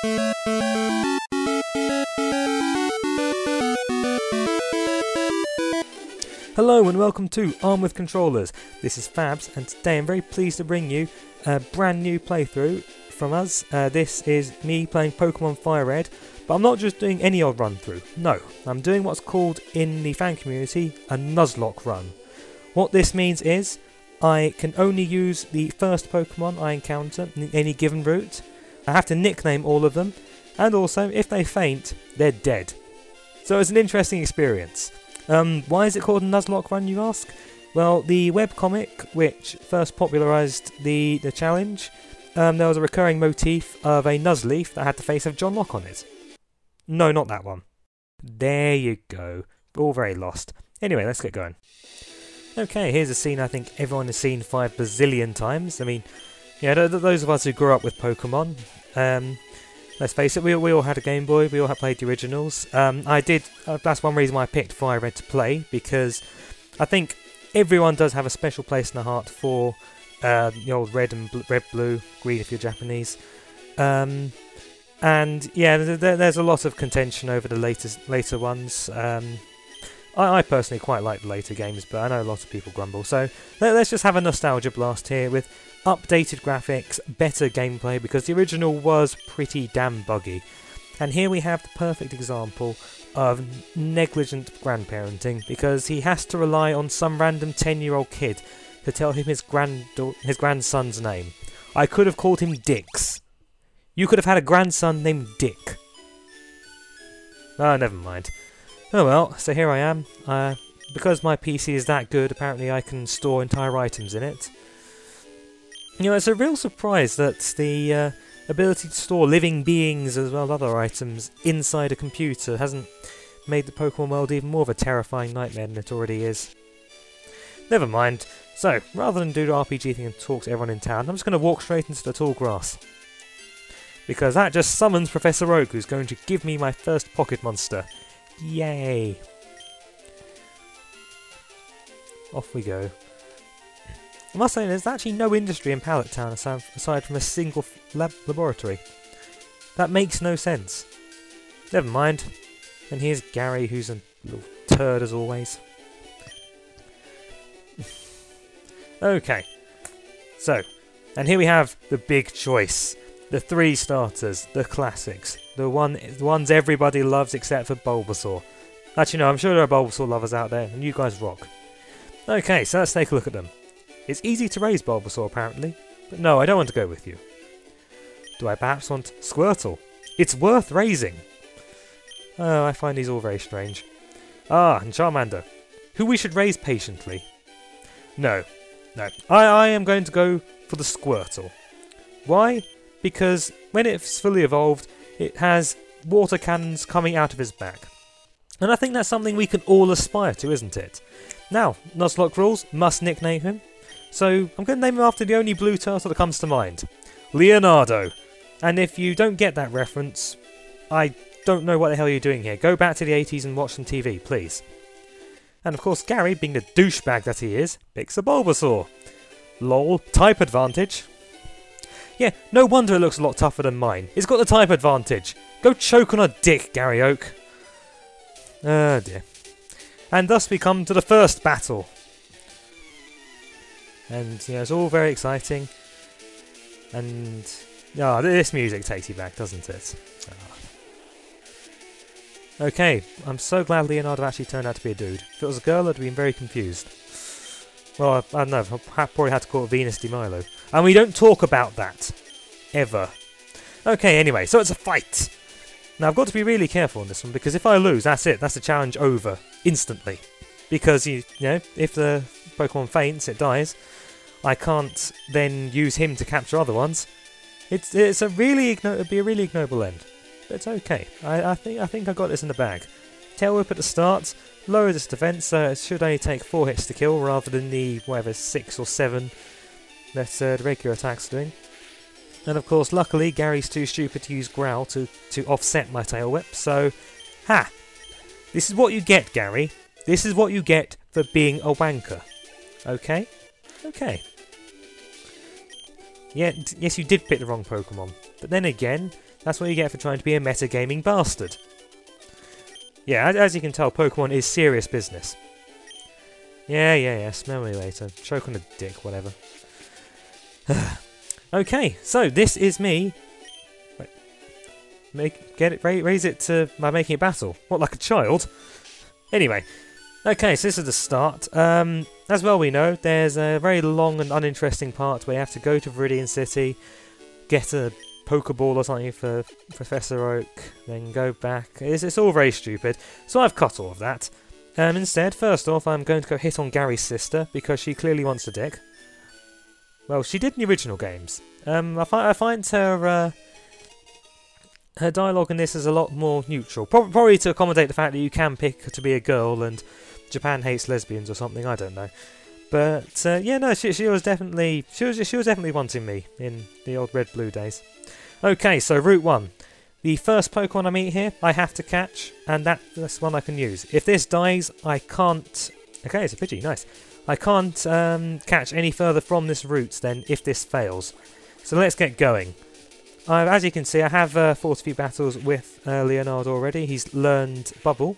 Hello and welcome to Arm with Controllers. This is Fabs and today I'm very pleased to bring you a brand new playthrough from us. This is me playing Pokémon Fire Red, but I'm not just doing any old run through. No, I'm doing what's called in the fan community a Nuzlocke run. What this means is I can only use the first Pokemon I encounter in any given route. I have to nickname all of them, and also if they faint, they're dead. So it's an interesting experience. Why is it called a Nuzlocke run, you ask? Well, the webcomic which first popularised the challenge, there was a recurring motif of a Nuzleaf that had the face of John Locke on it. No, not that one. There you go. All very lost. Anyway, let's get going. Okay, here's a scene I think everyone has seen 5 bazillion times. I mean, yeah, those of us who grew up with Pokemon, let's face it, we all had a Game Boy, we all had played the originals. That's one reason why I picked Fire Red to play, because I think everyone does have a special place in the heart for the old red and red, blue, green if you're Japanese. And yeah, there's a lot of contention over the later ones. I personally quite like the later games, but I know a lot of people grumble. So let's just have a nostalgia blast here with updated graphics, better gameplay, because the original was pretty damn buggy. And here we have the perfect example of negligent grandparenting, because he has to rely on some random 10-year-old kid to tell him his grandson's name. I could have called him Dix. You could have had a grandson named Dick. Oh, never mind. Oh well, so here I am. Because my PC is that good, apparently I can store entire items in it. You know, it's a real surprise that the ability to store living beings as well as other items inside a computer hasn't made the Pokemon world even more of a terrifying nightmare than it already is. Never mind. So, rather than do the RPG thing and talk to everyone in town, I'm just going to walk straight into the tall grass. Because that just summons Professor Oak, who's going to give me my first pocket monster. Yay! Off we go. I must say, there's actually no industry in Pallet Town aside from a single laboratory. That makes no sense. Never mind. And here's Gary, who's a little turd as always. Okay. So, and here we have the big choice. The 3 starters, the classics. The ones everybody loves except for Bulbasaur. Actually no, I'm sure there are Bulbasaur lovers out there, and you guys rock. Okay, so let's take a look at them. It's easy to raise Bulbasaur apparently, but no, I don't want to go with you. Do I perhaps want Squirtle? It's worth raising! Oh, I find these all very strange. Ah, and Charmander, who we should raise patiently. No, I am going to go for the Squirtle. Why? Because when it's fully evolved, it has water cannons coming out of his back. And I think that's something we can all aspire to, isn't it? Now, Nuzlocke rules, must nickname him. So, I'm going to name him after the only blue turtle that comes to mind. Leonardo. And if you don't get that reference, I don't know what the hell you're doing here. Go back to the 80s and watch some TV, please. And of course, Gary, being the douchebag that he is, picks a Bulbasaur. Lol, type advantage. Yeah, no wonder it looks a lot tougher than mine. It's got the type advantage. Go choke on a dick, Gary Oak. Oh dear. And thus we come to the first battle. And, you know, it's all very exciting. And, this music takes you back, doesn't it? Oh. Okay, I'm so glad Leonardo actually turned out to be a dude. If it was a girl, I'd have been very confused. Well, I don't know, I probably had to call it Venus de Milo. And we don't talk about that. Ever. Okay, anyway, so it's a fight! Now, I've got to be really careful on this one, because if I lose, that's it. That's the challenge over. Instantly. Because, you know, if the Pokemon faints, it dies. I can't then use him to capture other ones. It'd be a really ignoble end. But it's okay. I think I got this in the bag. Tail Whip at the start. Lower this defense, so it should only take 4 hits to kill, rather than the, whatever, 6 or 7 that the regular attack's doing. And of course, luckily, Gary's too stupid to use Growl to offset my Tail Whip, so... Ha! This is what you get, Gary. This is what you get for being a wanker. Okay? Okay. Yeah, yes, you did pick the wrong Pokemon. But then again, That's what you get for trying to be a metagaming bastard. Yeah, as you can tell, Pokemon is serious business. Yeah, smell me later. Choke on a dick, whatever. Okay, so this is me. Wait, raise it to by making it battle. What, like a child? Anyway, okay, so this is the start. As well we know, there's a very long and uninteresting part where you have to go to Viridian City, get a Pokeball or something for Professor Oak, then go back. It's all very stupid, so I've cut all of that. Instead, first off, I'm going to go hit on Gary's sister, because she clearly wants a dick. Well, she did in the original games. I find her her dialogue in this is a lot more neutral. Probably to accommodate the fact that you can pick to be a girl and Japan hates lesbians or something, I don't know. But yeah, no, she was definitely wanting me in the old red-blue days. Okay, so Route 1. The first Pokemon I meet here, I have to catch, and that's one I can use. If this dies, I can't... Okay, it's a Pidgey, nice. I can't catch any further from this route then if this fails. So let's get going. As you can see, I have fought a few battles with Leonardo already. He's learned Bubble.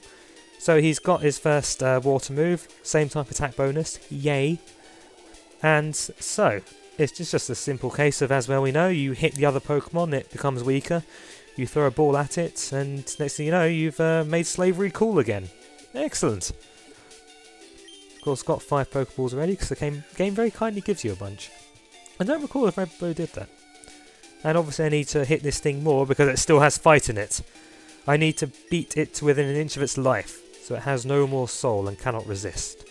So he's got his first water move, same type attack bonus, yay. And so, it's just a simple case of, as well we know, you hit the other Pokemon, it becomes weaker. You throw a ball at it, and next thing you know, you've made slavery cool again. Excellent. Of course, got 5 Pokeballs already, because the game very kindly gives you a bunch. I don't recall if Red Blue did that. And obviously I need to hit this thing more, because it still has fight in it. I need to beat it to within an inch of its life, so it has no more soul and cannot resist.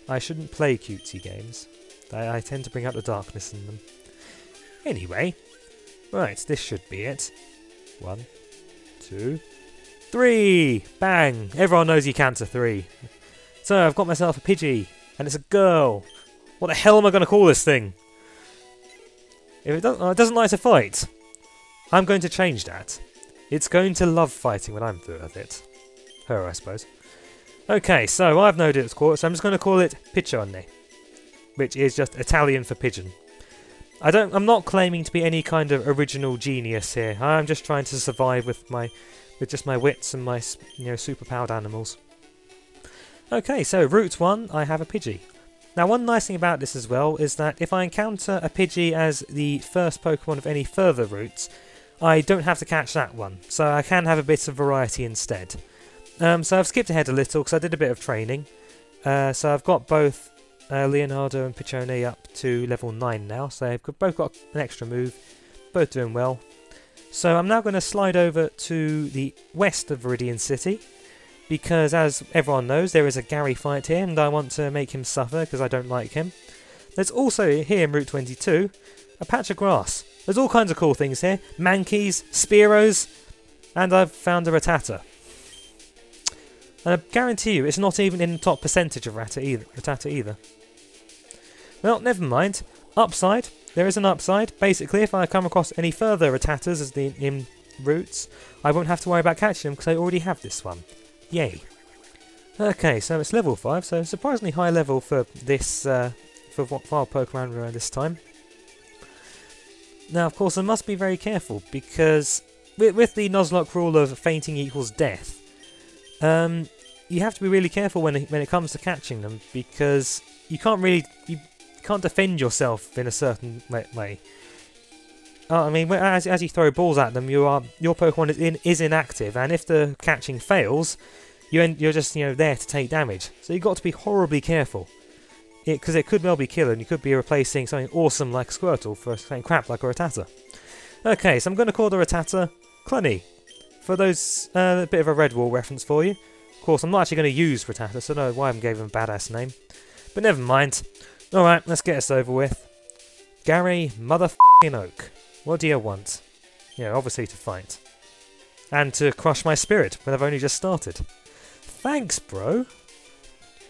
I shouldn't play cutesy games. I tend to bring out the darkness in them. Anyway, right, this should be it. 1, 2, 3! Bang! Everyone knows you count to 3. So I've got myself a Pidgey, and it's a girl. What the hell am I going to call this thing? If it doesn't like to fight, I'm going to change that. It's going to love fighting when I'm through with it. Her, I suppose. Okay, so I've known its called, so I'm just going to call it Piccione, which is just Italian for pigeon. I'm not claiming to be any kind of original genius here. I'm just trying to survive with just my wits and my superpowered animals. Okay, so Route 1, I have a Pidgey. Now, one nice thing about this as well is that if I encounter a Pidgey as the first Pokemon of any further routes, I don't have to catch that one, so I can have a bit of variety instead. So I've skipped ahead a little because I did a bit of training. So I've got both Leonardo and Piccione up to level 9 now, so they've both got an extra move, both doing well. So I'm now going to slide over to the west of Viridian City, because as everyone knows there is a Gary fight here and I want to make him suffer because I don't like him. There's also here in Route 22 a patch of grass. There's all kinds of cool things here, Mankeys, Spearows, and I've found a Rattata. And I guarantee you it's not even in the top percentage of Rattata either. Well, never mind. Upside. There is an upside. Basically, if I come across any further Rattatas as in routes, I won't have to worry about catching them because I already have this one. Yay. Okay, so it's level 5, so surprisingly high level for this, for wild Pokemon around this time. Now, of course, I must be very careful because with the Nuzlocke rule of fainting equals death, you have to be really careful when it comes to catching them because you can't defend yourself in a certain way. I mean, as you throw balls at them, your Pokemon is inactive, and if the catching fails, you're just there to take damage. So you've got to be horribly careful, because it could well be killing. You could be replacing something awesome like Squirtle for something crap like a Rattata. Okay, so I'm going to call the Rattata Clunny. For those, a bit of a Red Wall reference for you. Of course, I'm not actually going to use Rattata, so I don't know why I gave him a badass name. But never mind. Alright, let's get this over with. Gary motherfucking Oak. What do you want? Obviously to fight. And to crush my spirit when I've only just started. Thanks, bro.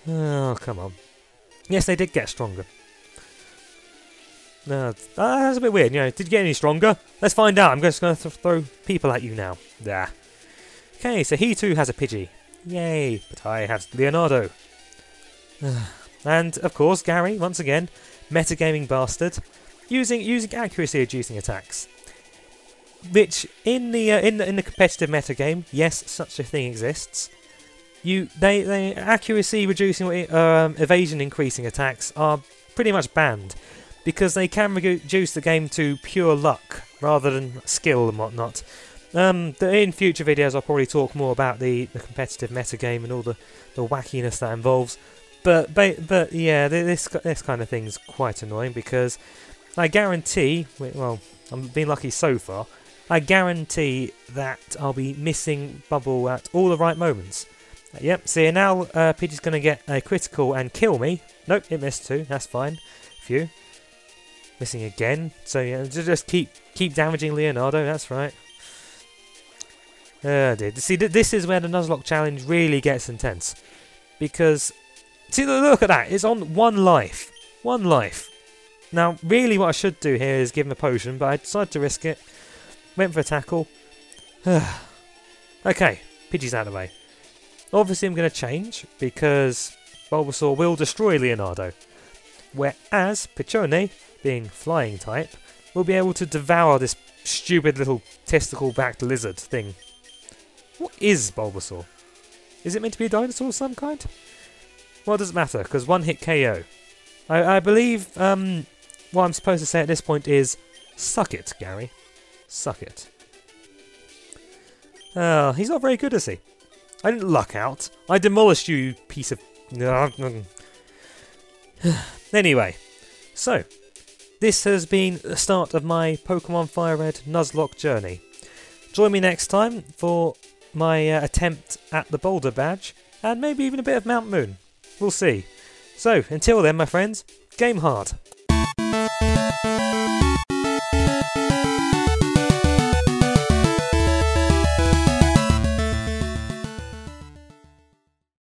Oh, come on. Yes, they did get stronger. That's a bit weird. Did you get any stronger? Let's find out. I'm just going to throw people at you now. There. Okay, so he too has a Pidgey. Yay. But I have Leonardo. And, of course, Gary, once again, metagaming bastard. Using accuracy-reducing attacks. which in the competitive metagame, yes, such a thing exists. They accuracy reducing or evasion increasing attacks are pretty much banned because they can reduce the game to pure luck rather than skill and whatnot. In future videos, I'll probably talk more about the competitive metagame and all the wackiness that involves. But yeah, this kind of thing's quite annoying because I guarantee, well, I'm being lucky so far. I guarantee that I'll be missing Bubble at all the right moments. Yep, see now Pidgey's going to get a critical and kill me. Nope, it missed too, that's fine. Phew. Missing again. So yeah, just keep damaging Leonardo, that's right. See, this is where the Nuzlocke challenge really gets intense. Because, see, look at that, it's on 1 life. 1 life. Now, really what I should do here is give him a potion, but I decided to risk it. Went for a tackle. Okay, Pidgey's out of the way. Obviously I'm going to change, because Bulbasaur will destroy Leonardo. Whereas Pichone, being flying type, will be able to devour this stupid little testicle-backed lizard thing. What is Bulbasaur? Is it meant to be a dinosaur of some kind? Well, it doesn't matter, because 1-hit KO. I believe what I'm supposed to say at this point is, suck it, Gary. Suck it. He's not very good, is he? I didn't luck out. I demolished you, piece of... Anyway, so, this has been the start of my Pokémon Fire Red Nuzlocke journey. Join me next time for my attempt at the Boulder Badge, and maybe even a bit of Mount Moon. We'll see. So, until then, my friends, game hard.